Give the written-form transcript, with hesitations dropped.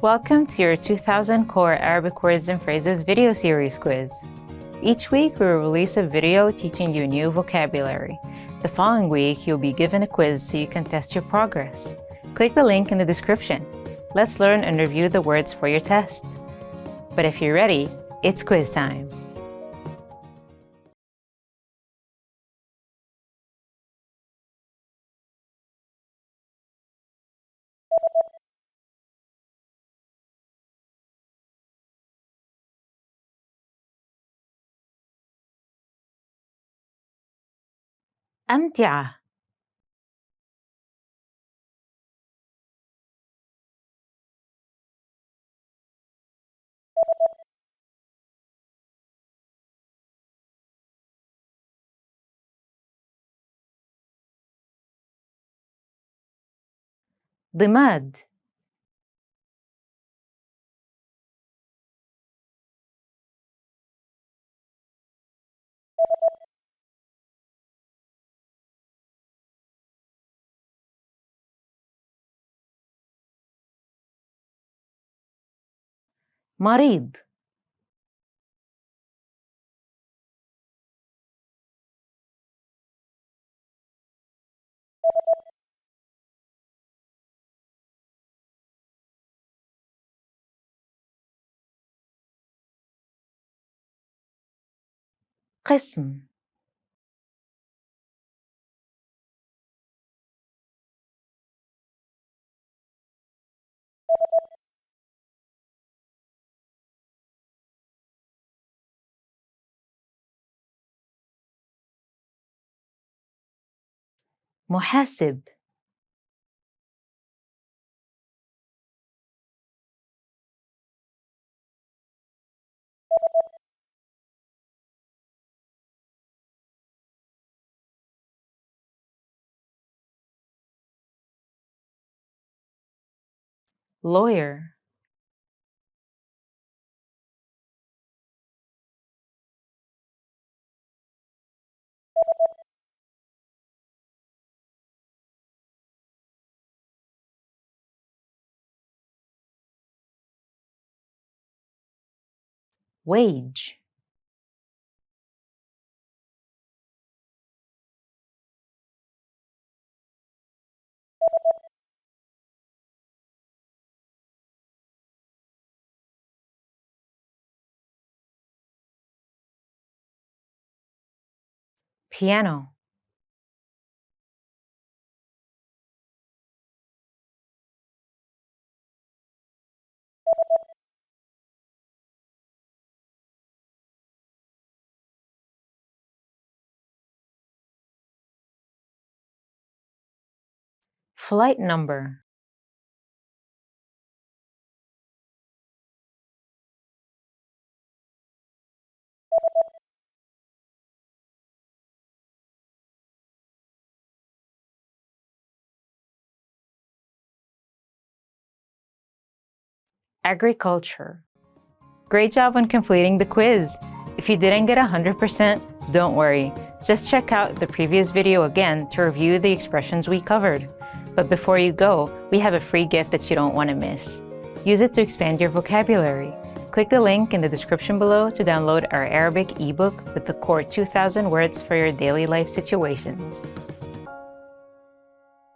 Welcome to your 2000 Core Arabic Words and Phrases video series quiz. Each week, we will release a video teaching you new vocabulary. The following week, you'll be given a quiz so you can test your progress. Click the link in the description. Let's learn and review the words for your test. But if you're ready, it's quiz time. أمتعة. ضماد. مريض. قسم. محاسب. lawyer. wage. piano. flight number. agriculture. Great job on completing the quiz! If you didn't get 100%, don't worry. Just check out the previous video again to review the expressions we covered. But before you go, we have a free gift that you don't want to miss. Use it to expand your vocabulary. Click the link in the description below to download our Arabic ebook with the core 2000 words for your daily life situations.